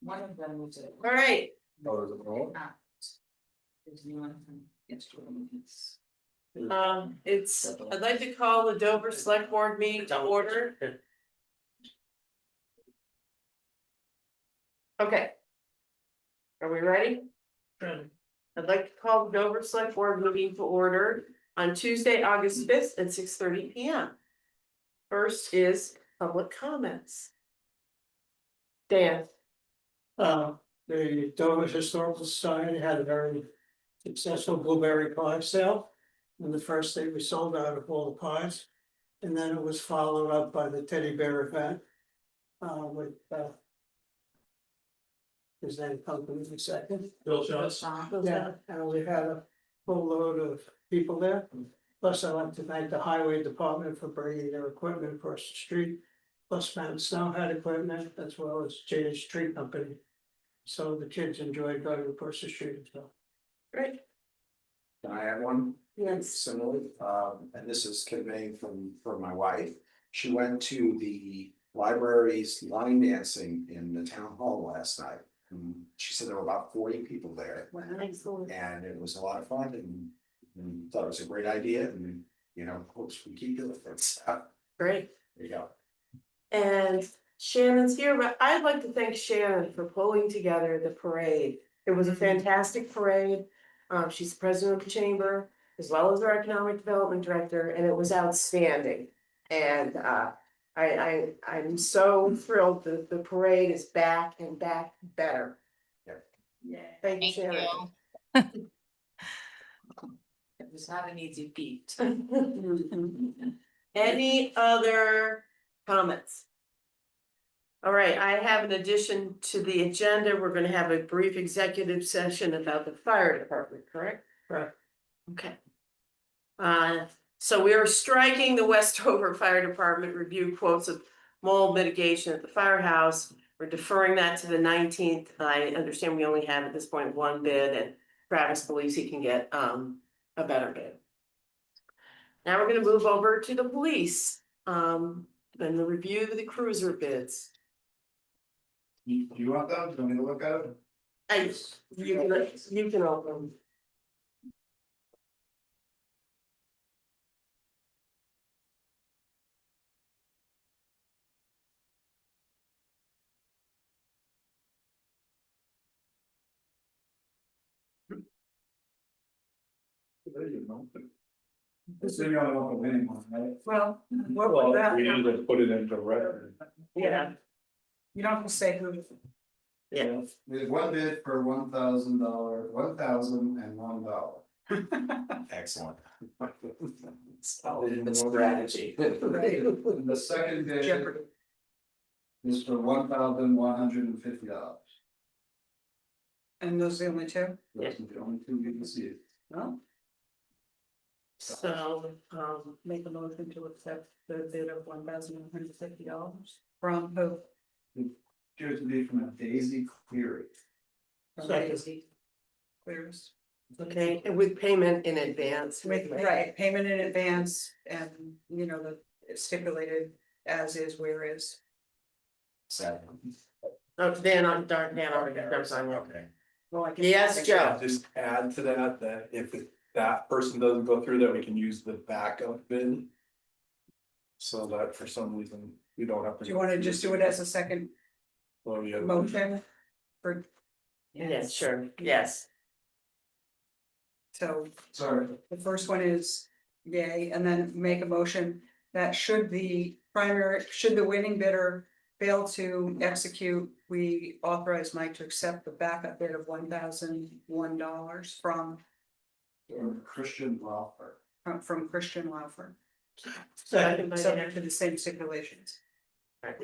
One of them was it. All right, There's one from yesterday. I'd like to call the Dover Select Board meeting to order. Okay. Are we ready? I'd like to call the Dover Select Board meeting to order on Tuesday, August 5th at 6:30 p.m. First is public comments. Dan. The Dover Historical Society had a very successful blueberry pie sale. And the first day we sold out of all the pies. And then it was followed up by the teddy bear event. With his name company in a second. Bill Yeah, and we had a full load of people there. Plus, I'd like to thank the highway department for bringing their equipment across the street. Plus, Mountain Snow had equipment as well as Jay's Tree Company. So the kids enjoyed going across the street as well. Great. Can I add one? Yes. Similarly, and this is conveying from my wife. She went to the library's line dancing in the town hall last night. And she said there were about 40 people there, Excellent. and it was a lot of fun, and thought it was a great idea, and hopes we keep doing it. So, Great. there you go. And Shannon's here, but I'd like to thank Shannon for pulling together the parade. It was a fantastic parade. She's the president of the chamber, as well as our economic development director, and it was outstanding. And I'm so thrilled that the parade is back and back better. Yeah. Thank you, Shannon. It was not an easy feat. Any other comments? All right, I have an addition to the agenda. We're gonna have a brief executive session about the fire department, correct? Correct. Okay. So we are striking the Westover Fire Department review quotes of mold mitigation at the firehouse. We're deferring that to the 19th. I understand we only have at this point one bid, and Travis believes he can get a better bid. Now we're gonna move over to the police, and the review of the cruiser bids. You want that? Do you want me to look at it? You can open. This is the only one for winning one, right? Well, what was that? We need to put it into record. Yeah. You don't have to say who. Yeah. There's one bid for $1,001. Excellent. Strategy. And the second bid Jeopardy. is for $1,150. And those are the only two? Those are the only two you can see. No. So, Make a motion to accept the bid of $1,150 from who? Appears to be from a Daisy Cleary. From Second. Daisy Clears. okay, and with payment in advance. Right, payment in advance and, the stipulated as is, where is. Sad. Oh, Dan already got them on you. Okay. Well, I can. Yes, Joe. Just add to that if that person doesn't go through, that we can use the backup bid. So that for some reason, we don't have to. Do you wanna just do it as a second Well, yeah. motion for? Yes, sure, yes. So Sorry. the first one is yay, and then make a motion that should the winning bidder fail to execute, we authorize Mike to accept the backup bid of $1,001 from Christian Laufer. Christian Laufer. Second by Subject to Dan. the same stipulations. I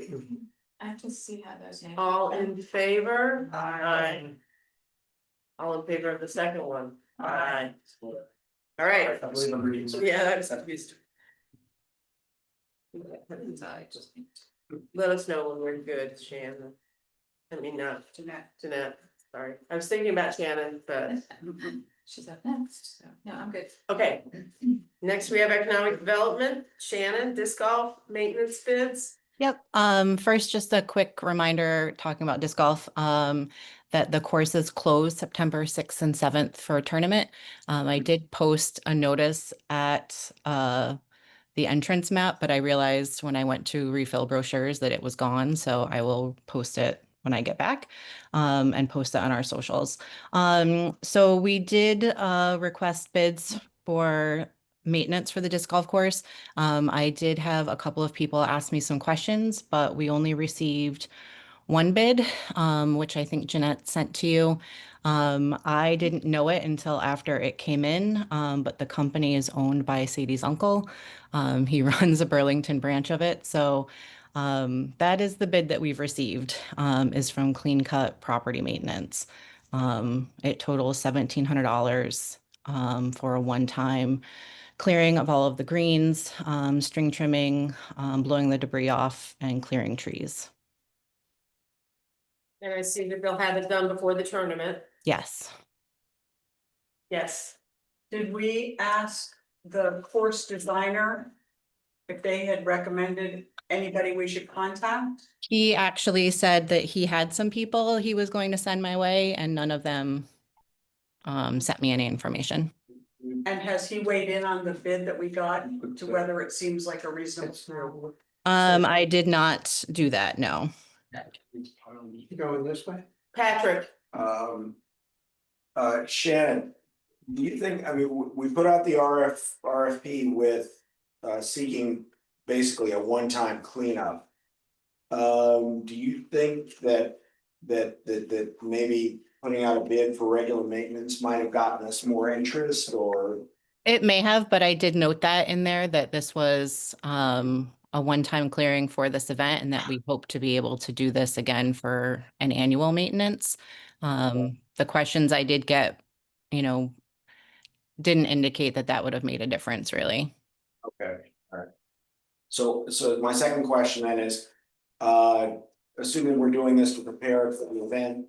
have to see how those names. All in favor? Aye. All in favor of the second one? Aye. All right, I believe I'm reading. yeah, that's used. Let us know when we're good, Shannon. I mean, Jeanette, sorry, I was thinking about Shannon, but, She's up next, so, no, I'm good. okay. Next, we have economic development, Shannon, disc golf maintenance bids. Yep. First, just a quick reminder talking about disc golf, that the course is closed September 6th and 7th for a tournament. I did post a notice at the entrance map, but I realized when I went to refill brochures that it was gone. So I will post it when I get back, and post it on our socials. So we did request bids for maintenance for the disc golf course. I did have a couple of people ask me some questions, but we only received one bid, which I think Jeanette sent to you. I didn't know it until after it came in, but the company is owned by Sadie's uncle. He runs a Burlington branch of it. So that is the bid that we've received, is from Clean Cut Property Maintenance. It totals $1,700 for a one-time clearing of all of the greens, string trimming, blowing the debris off, and clearing trees. And I see that they'll have it done before the tournament. Yes. Yes. Did we ask the course designer if they had recommended anybody we should contact? He actually said that he had some people he was going to send my way, and none of them sent me any information. And has he weighed in on the bid that we got to whether it seems like a reasonable? I did not do that, no. Going this way? Patrick, Shannon, do you think, I mean, we put out the RFP with seeking basically a one-time cleanup. Do you think that maybe putting out a bid for regular maintenance might have gotten us more interest, or? It may have, but I did note that in there that this was a one-time clearing for this event and that we hope to be able to do this again for an annual maintenance. The questions I did get, didn't indicate that that would have made a difference, really. Okay, all right. So my second question then is, assuming we're doing this to prepare for the event,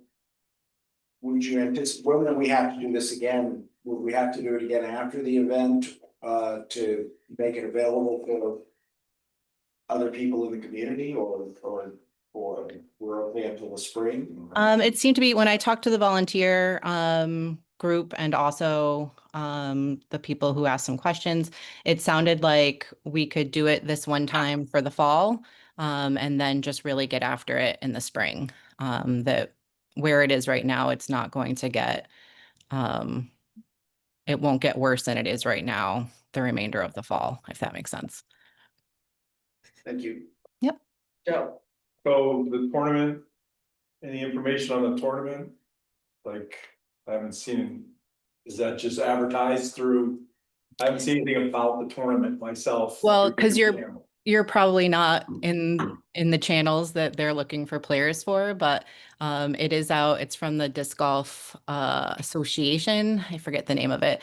would you anticipate, when we have to do this again, would we have to do it again after the event, to make it available for other people in the community, or we're okay until the spring? It seemed to be when I talked to the volunteer group and also the people who asked some questions, it sounded like we could do it this one time for the fall, and then just really get after it in the spring. That where it is right now, it's not going to get, it won't get worse than it is right now, the remainder of the fall, if that makes sense. Thank you. Yep. Joe. So the tournament, any information on the tournament? Like, I haven't seen, is that just advertised through? I haven't seen anything about the tournament myself. Well, because you're probably not in the channels that they're looking for players for, but it is out. It's from the Disc Golf Association. I forget the name of it.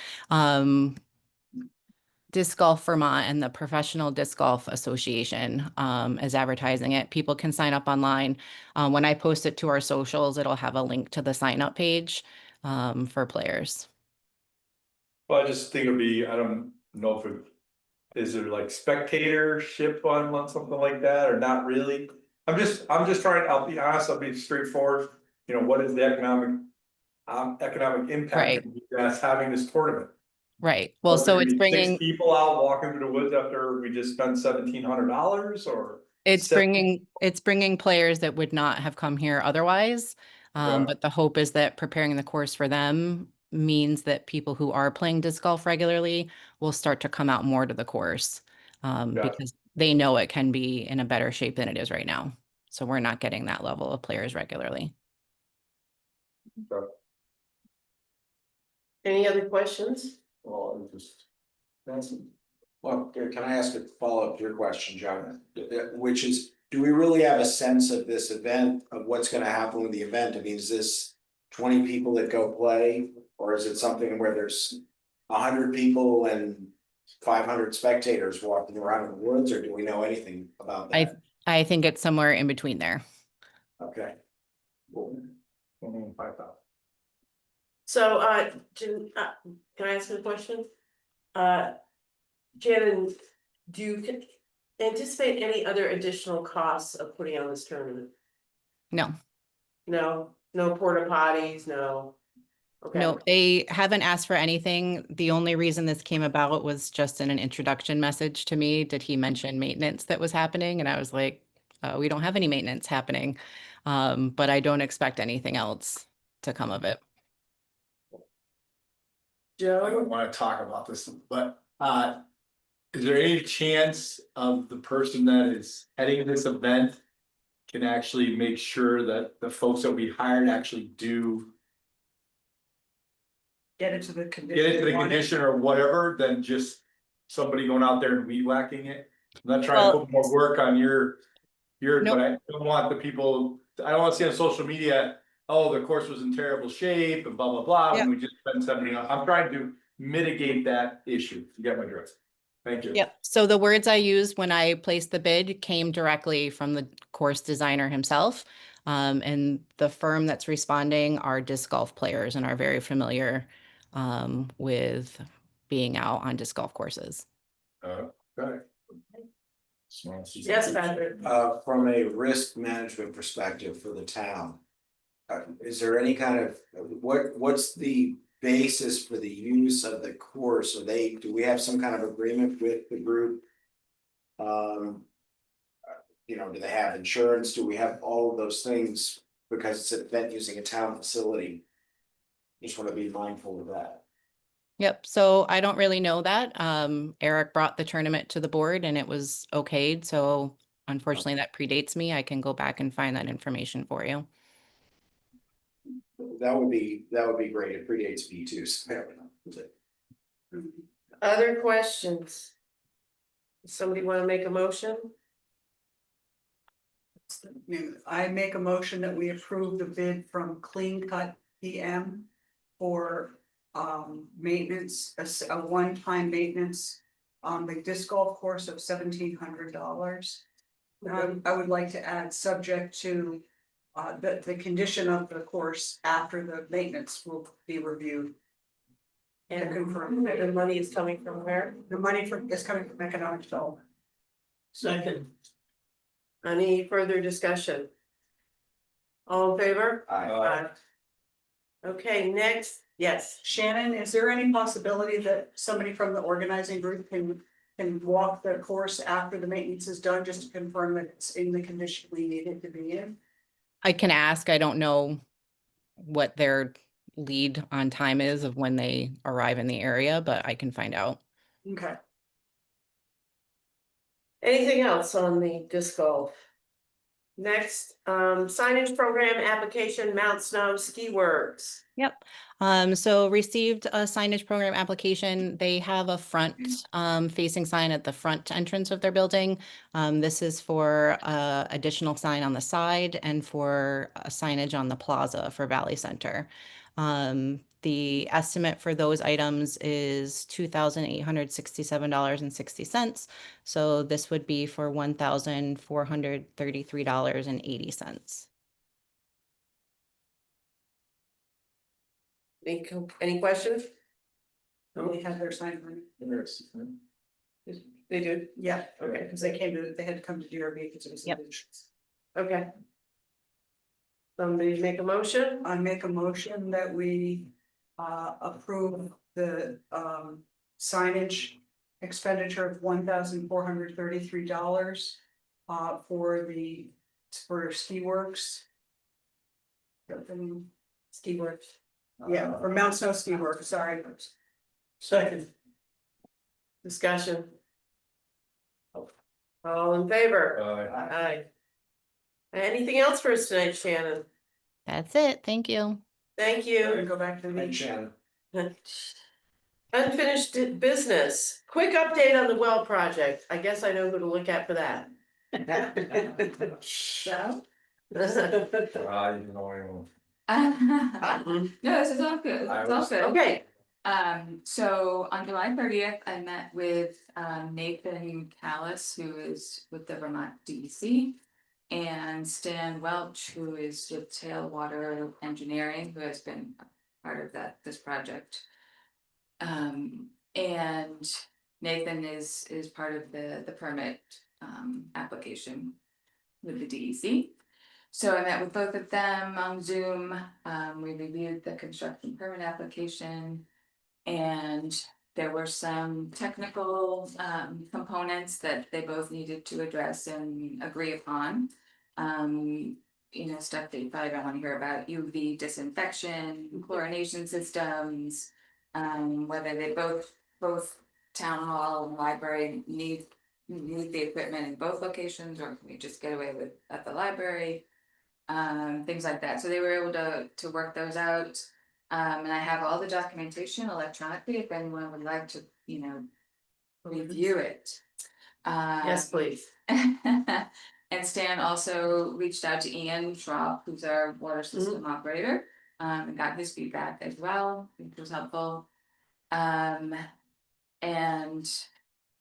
Disc Golf Vermont and the Professional Disc Golf Association is advertising it. People can sign up online. When I post it to our socials, it'll have a link to the sign up page for players. Well, I just think it'd be, I don't know if it, is there like spectatorship on something like that, or not really? I'm just trying, I'll be honest, I'll be straightforward, what is the economic impact Right. of you guys having this tournament? Right. Well, so it's bringing 6 people out walking through the woods after we just spent $1,700, or? it's bringing players that would not have come here otherwise. Yeah. But the hope is that preparing the course for them means that people who are playing disc golf regularly will start to come out more to the course, because they know it can be in a better shape than it is right now. So we're not getting that level of players regularly. Any other questions? Well, I'm just. Well, can I ask a follow-up to your question, John? Which is, do we really have a sense of this event, of what's gonna happen with the event? I mean, is this 20 people that go play, or is it something where there's 100 people and 500 spectators walking around in the woods, or do we know anything about that? I think it's somewhere in between there. Okay. Cool. 5,000. So, can I ask you a question? Shannon, anticipate any other additional costs of putting on this tournament? No, No, no porta potties, no. Okay. no, they haven't asked for anything. The only reason this came about was just in an introduction message to me. Did he mention maintenance that was happening? And I was like, we don't have any maintenance happening. But I don't expect anything else to come of it. I Joe, don't wanna talk about this, but is there any chance of the person that is heading this event can actually make sure that the folks that we hired actually do Get it to the condition. get into the we want it. condition or whatever, than just somebody going out there and weed whacking it? I'm not trying to Well- put more work on your, Nope. but I don't want the people, I don't want to see on social media, oh, the course was in terrible shape and blah, blah, blah, when we just spent something on, I'm trying to mitigate that issue, to get my drift. Thank you. Yep. So the words I used when I placed the bid came directly from the course designer himself. And the firm that's responding are disc golf players and are very familiar with being out on disc golf courses. Okay. yes, Patrick. From a risk management perspective for the town. Is there any kind of, what's the basis for the use of the course? Do we have some kind of agreement with the group? Do they have insurance? Do we have all of those things? Because it's an event using a town facility. Just wanna be mindful of that. Yep. So I don't really know that. Eric brought the tournament to the board and it was okayed. So unfortunately that predates me. I can go back and find that information for you. That would be great. It predates me too, so I don't know. Other questions? Somebody wanna make a motion? I make a motion that we approve the bid from Clean Cut PM for maintenance, a one-time maintenance on the disc golf course of $1,700. I would like to add, subject to the condition of the course after the maintenance will be reviewed. And confirm. the money is coming from where? The money is coming from economic development. Second, Any further discussion? All in favor? Aye. Okay, next, yes. Shannon, is there any possibility that somebody from the organizing group can walk the course after the maintenance is done, just to confirm that it's in the condition we need it to be in? I can ask. I don't know what their lead on time is of when they arrive in the area, but I can find out. Okay. Anything else on the disc golf? Next, signage program application, Mount Snow Ski Works. Yep. So received a signage program application. They have a front facing sign at the front entrance of their building. This is for additional sign on the side and for a signage on the plaza for Valley Center. The estimate for those items is $2,867.60. So this would be for $1,433.80. Any questions? They have their sign ready. They do, Yeah, Okay. because they had to come to DRB because it was. Yep. Deletions. okay. Somebody make a motion? I make a motion that we approve the signage expenditure of $1,433 for Ski Works. Ski Works. Yeah, for Mount Snow Ski Works, sorry. second, Discussion. All in favor? Uh, Aye. Anything else for us tonight, Shannon? That's it. Thank you. Thank We're you. gonna go back to the Thanks, meeting. Shannon. Unfinished business. Quick update on the well project. I guess I know who to look at for that. So, you know, No, this is all good, I it's all was- good. Okay, So on July 30th, I met with Nathan Callis, who is with the Vermont DEC. And Stan Welch, who is with Tailwater Engineering, who has been part of this project. And Nathan is part of the permit application with the DEC. So I met with both of them on Zoom, we reviewed the construction permit application. And there were some technical components that they both needed to address and agree upon. You know, stuff that you probably don't want to hear about, UV disinfection, chlorination systems. Whether they both town hall and library need the equipment in both locations, or can we just get away with at the library? Things like that, so they were able to work those out. And I have all the documentation electronically if anyone would like to, you know, review it. Yes, please. And Stan also reached out to Ian Schwab, who's our water system operator, and got his feedback as well, which was helpful. And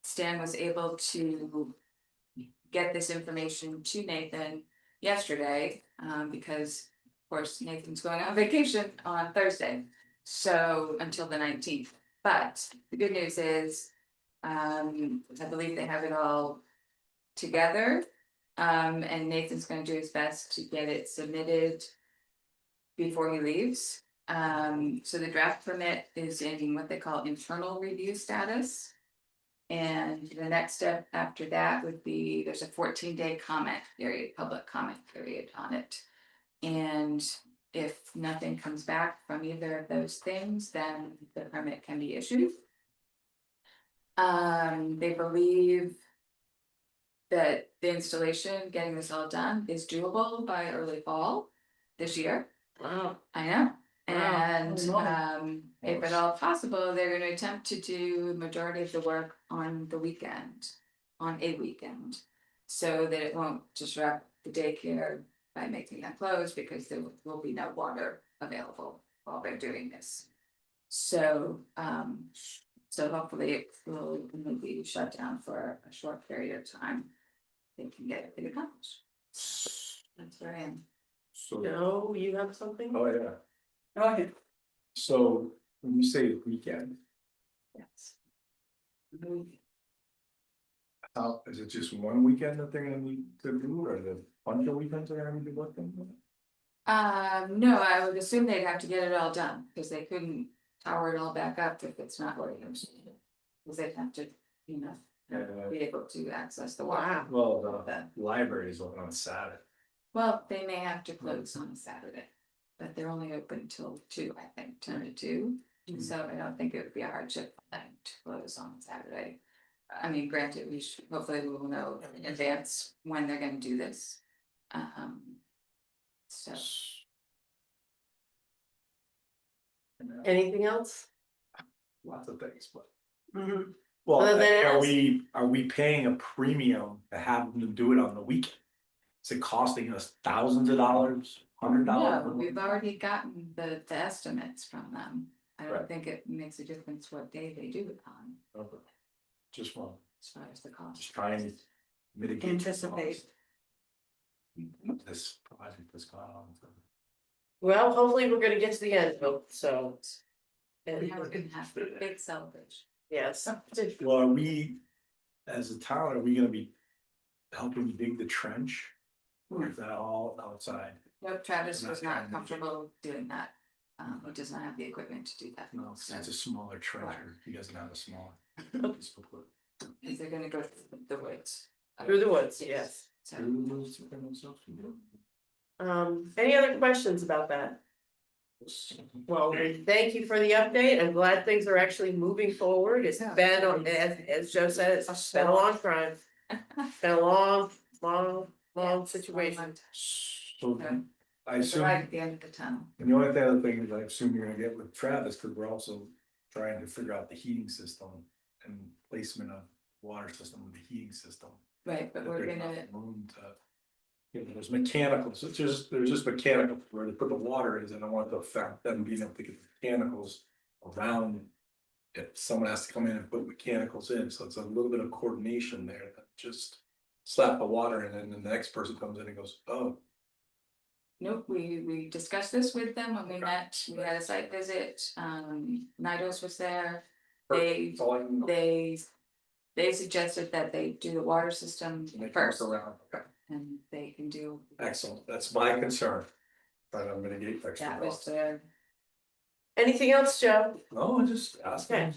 Stan was able to get this information to Nathan yesterday, because of course Nathan's going on vacation on Thursday, so until the 19th. But the good news is, I believe they have it all together. And Nathan's gonna do his best to get it submitted before he leaves. So the draft permit is in what they call internal review status. And the next step after that would be, there's a 14-day comment period, public comment period on it. And if nothing comes back from either of those things, then the permit can be issued. They believe that the installation, getting this all done, is doable by early fall this year. Wow. I know. Wow. And Oh, if at all possible, they're gonna attempt to do the majority of the work on the weekend, on a weekend. So that it won't disrupt the daycare by making them close, because there will be no water available while they're doing this. So so hopefully it will only be shut down for a short period of time. They can get it accomplished. That's where I am. So, No, you have something? oh yeah, Oh, yeah. so when you say weekend, Yes. how, is it just one weekend that they're gonna need to do, or the bunch of weekends they're gonna be working? No, I would assume they'd have to get it all done, because they couldn't power it all back up if it's not working. Because they'd have to, you know, Yeah. be able to access the water. Well, the library is open on Saturday. Well, they may have to close on Saturday, but they're only open till 2, I think, 10 to 2. So I don't think it would be a hardship for them to close on Saturday. I mean, granted, hopefully we will know in advance when they're gonna do this. So. Anything else? Lots of things, but. Mm-hmm. Well, Other than are us. we paying a premium to have them to do it on the weekend? Is it costing us thousands of dollars, $100? No, we've already gotten the estimates from them. I don't Right. think it makes a difference what day they do it on, Okay. Just one, as far as the cost. just trying to mitigate. the Anticipate. cost. This project has gone on for. Well, hopefully we're gonna get to the end, though, so. And now we're gonna have a big celebration. Yes. Well, are we, as a town, are we gonna be helping dig the trench? Or is that all outside? Nope, Travis Not was not kind of- comfortable doing that. He does not have the equipment to do that. No, it's a smaller trencher, he doesn't have a smaller. piece of equipment. Is they're gonna go through the woods. Through the woods, yes. So, Any other questions about that? Well, thank you for the update. I'm glad things are actually moving forward. It's Yeah. been, as Joe said, it's been a long time. It's been a long situation. So I it's assume, right at the end of the tunnel. and the only other thing is I assume you're gonna get with Travis, because we're also trying to figure out the heating system and placement of water system with the heating system. Right, but That we're there's gonna, not room to. There's mechanicals, there's just mechanical where they put the water is, and I want to affect them being able to get the mechanicals around. If someone has to come in and put mechanicals in, so it's a little bit of coordination there, that just slap the water in, and then the next person comes in and goes, oh. nope, we discussed this with them when we met, we had a site visit, Nidos was there. They, That's all I can know. they They suggested that they do the water system Make it first, around, okay, and they can do, excellent, that's my concern. But I'm gonna get extra that was costs. the. Anything else, Joe? No, I just asked. Okay,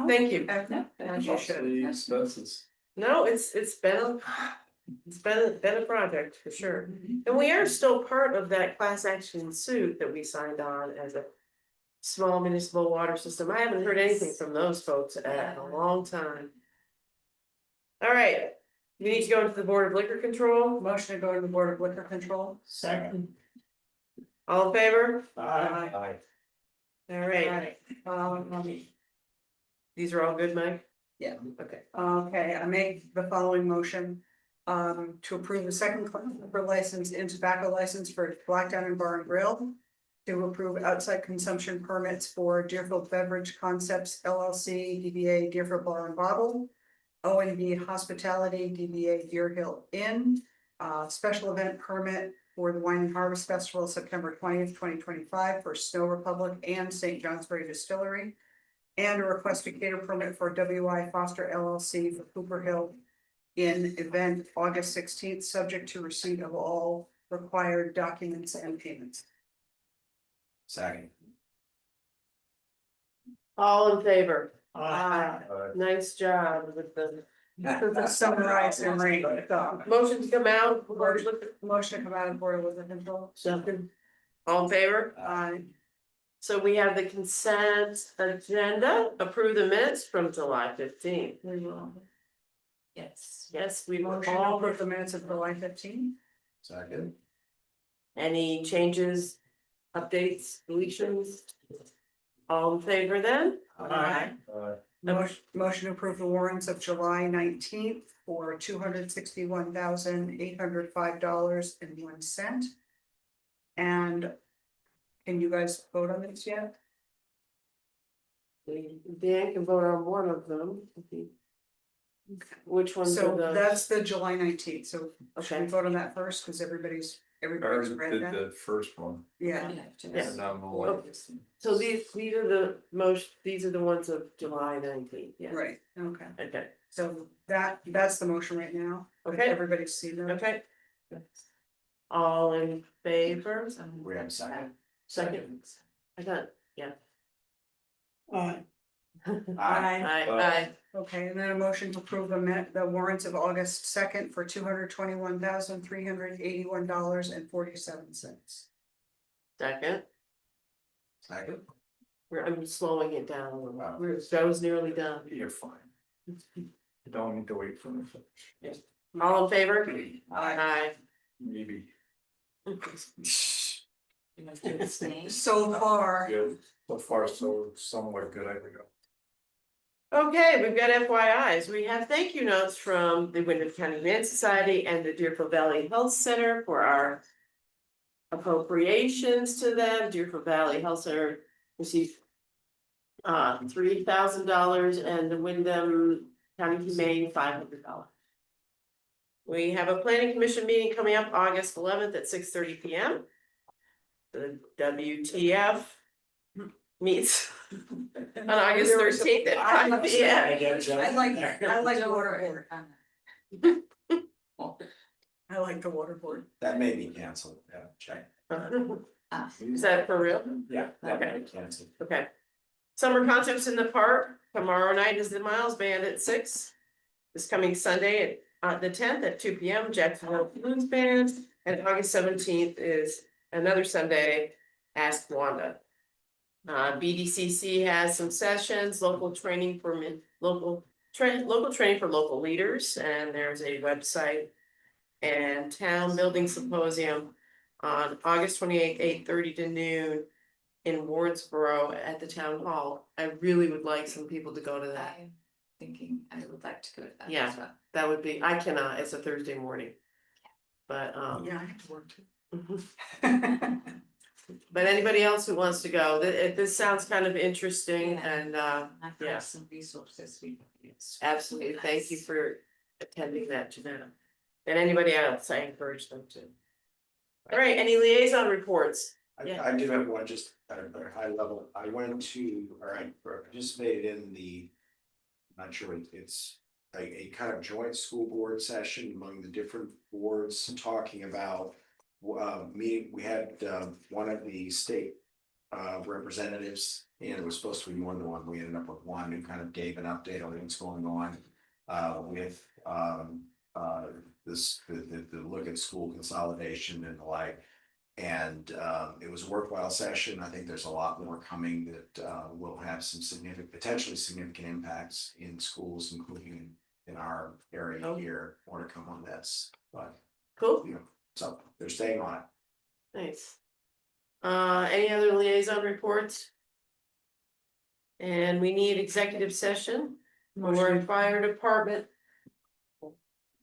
thank you. No, As you should. Costly expenses. No, it's been a project for sure. And we are still part of that class action suit that we signed on as a small municipal water system. I haven't heard anything from those folks in a long time. All right, we need to go into the Board of Liquor Control. Motion to go to the Board of Liquor Control. Second. All in favor? Aye. Aye. All right, Alright, these are all good, Mike? Yeah. Okay. okay, I make the following motion. To approve the second class liquor license and tobacco license for Black Diamond Bar and Grill. To approve outside consumption permits for Deerfield Beverage Concepts LLC, DBA Deerfield Bar and Bottle. O&B Hospitality, DBA Deerhill Inn. Special event permit for the Wine and Harvest Festival, September 20th, 2025 for Snow Republic and St. Johnsbury Distillery. And a request to cater permit for WI Foster LLC for Cooper Hill Inn event August 16th, subject to receipt of all required documents and payments. Second. All in favor? Aye. Nice job with the Summarize and read. motion to come out. Motion to come out of Board of Liquor Control. Second. All in favor? So we have the consent agenda, approve the minutes from July 15th. We will. Yes. Yes, we were Motion to all, approve the minutes of July 15. Second. any changes, updates, deletions? All in favor then? Aye. Motion to approve the warrants of July 19th for $261,805.01. And can you guys vote on this yet? Dan can vote on one of them. Which ones So are the? that's the July 19th, so should we Okay. vote on that first, because everybody's I read already that? did the first one. Yeah, Yeah. And I'm like, So these are the these are the ones of July 19th, yeah. right, okay, Okay, so that's the motion right now. Okay. Everybody's seen that. okay. All in favor? We have a second. Second. I got, Aye. aye. Okay, and then a motion to approve the warrants of August 2nd for $221,381.47. Second, Second. I'm slowing it down a little. Wow. Joe's nearly done. you're fine. You don't need to wait for me to finish. All in favor? Aye. Aye. Maybe. So far, Good, so far, so somewhat good, I think. Okay, we've got FYIs. We have thank you notes from the Wyndham County Humane Society and the Deerfield Valley Health Center for our appropriations to them. Deerfield Valley Health Center received $3,000 and the Wyndham County Humane $500. We have a planning commission meeting coming up August 11th at 6:30 p.m. The WTF meets on August 13th at 5 p.m. I like the water board. I like the water board. That may be canceled, yeah, check. Is that for real? Yeah, that may Okay. be canceled. Okay. Summer concerts in the park. Tomorrow night is the Miles Band at 6. This coming Sunday at the 10th at 2 p.m. Jacksonville Blues Band. And August 17th is another Sunday, Ask Wanda. BDCC has some sessions, local training for local training for local leaders, and there's a website. And town building symposium on August 28th, 8:30 to noon in Wardsboro at the town hall. I really would like some people to go to that. I'm thinking I would like to go to that Yeah. as well. That would be, I cannot, it's a Thursday morning. But Yeah, I have to work too. but anybody else who wants to go, this sounds kind of interesting Yeah. and I've yeah. got some resources we can use. absolutely, thank you for attending that, Janetta. And anybody else, I encourage them to. All right, any liaison reports? Yeah. I do have one just at a very high level. I went to, or I participated in the. I'm not sure it's a kind of joint school board session among the different boards talking about. We had one of the state representatives, and it was supposed to be more than one. We ended up with one who kind of gave an update on what's going on with the look at school consolidation and the like. And it was a worthwhile session. I think there's a lot more coming that will have some potentially significant impacts in schools, including in our area here. More to come on this, but Cool, you know, so they're staying on it. nice. Any other liaison reports? And we need executive session for fire department.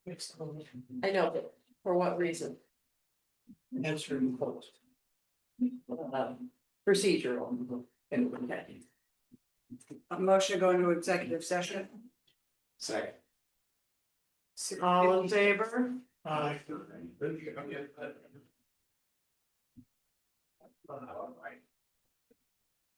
I know, but for what reason? Answering calls. Procedural. Okay. A motion to go into executive session. Second. All in favor? Right.